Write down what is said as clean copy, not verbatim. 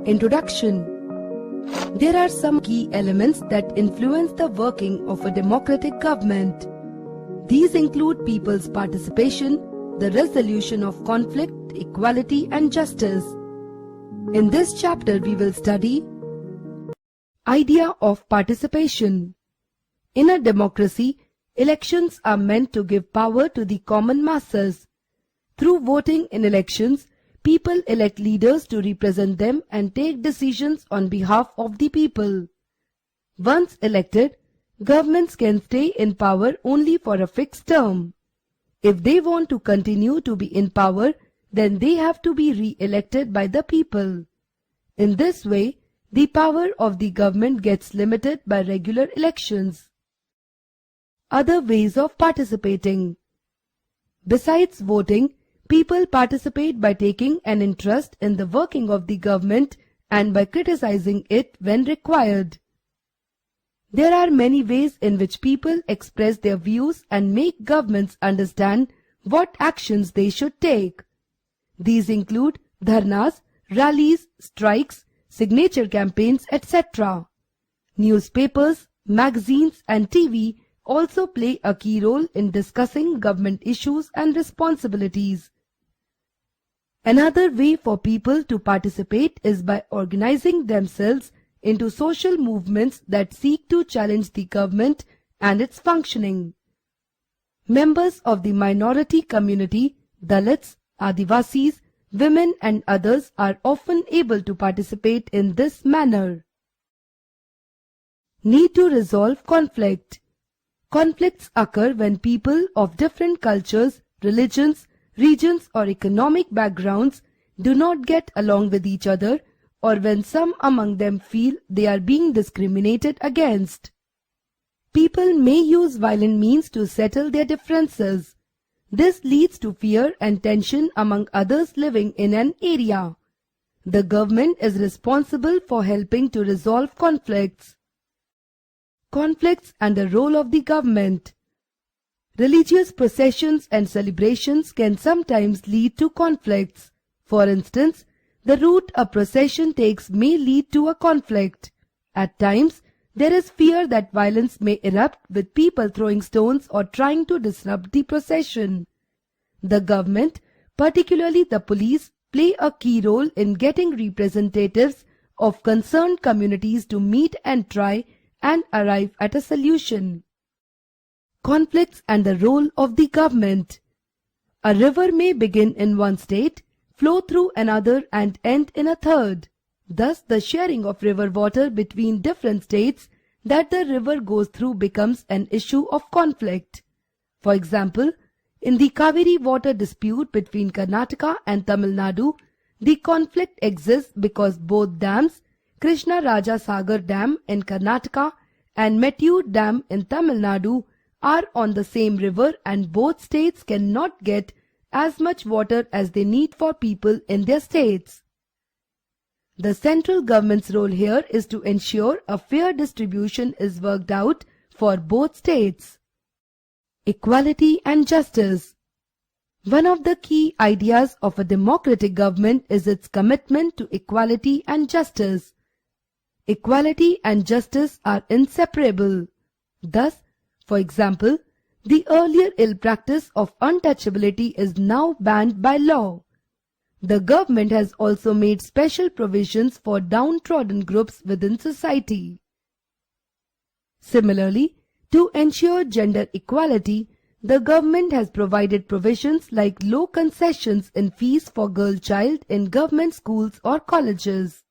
Introduction. There are some key elements that influence the working of a democratic government. These include people's participation, the resolution of conflict, equality and justice. In this chapter we will study idea of participation. In a democracy, elections are meant to give power to the common masses. Through voting in elections, people elect leaders to represent them and take decisions on behalf of the people. Once elected, governments can stay in power only for a fixed term. If they want to continue to be in power, then they have to be re-elected by the people. In this way, the power of the government gets limited by regular elections. Other ways of participating. Besides voting, people participate by taking an interest in the working of the government and by criticizing it when required. There are many ways in which people express their views and make governments understand what actions they should take. These include dharnas, rallies, strikes, signature campaigns, etc. Newspapers, magazines and TV also play a key role in discussing government issues and responsibilities. Another way for people to participate is by organizing themselves into social movements that seek to challenge the government and its functioning. Members of the minority community, Dalits, Adivasis, women and others are often able to participate in this manner. Need to resolve conflict. Conflicts occur when people of different cultures, religions, regions or economic backgrounds do not get along with each other, or when some among them feel they are being discriminated against. People may use violent means to settle their differences. This leads to fear and tension among others living in an area. The government is responsible for helping to resolve conflicts. Conflicts and the role of the government. Religious processions and celebrations can sometimes lead to conflicts. For instance, the route a procession takes may lead to a conflict. At times, there is fear that violence may erupt with people throwing stones or trying to disrupt the procession. The government, particularly the police, play a key role in getting representatives of concerned communities to meet and try and arrive at a solution. Conflicts and the role of the government. A river may begin in one state, flow through another and end in a third. Thus, the sharing of river water between different states that the river goes through becomes an issue of conflict. For example, in the Kaveri water dispute between Karnataka and Tamil Nadu, the conflict exists because both dams, Krishna Raja Sagar Dam in Karnataka and Mettur Dam in Tamil Nadu, are on the same river and both states cannot get as much water as they need for people in their states. The central government's role here is to ensure a fair distribution is worked out for both states. Equality and justice. One of the key ideas of a democratic government is its commitment to equality and justice. Equality and justice are inseparable. Thus, for example, the earlier ill practice of untouchability is now banned by law. The government has also made special provisions for downtrodden groups within society. Similarly, to ensure gender equality, the government has provided provisions like low concessions in fees for girl child in government schools or colleges.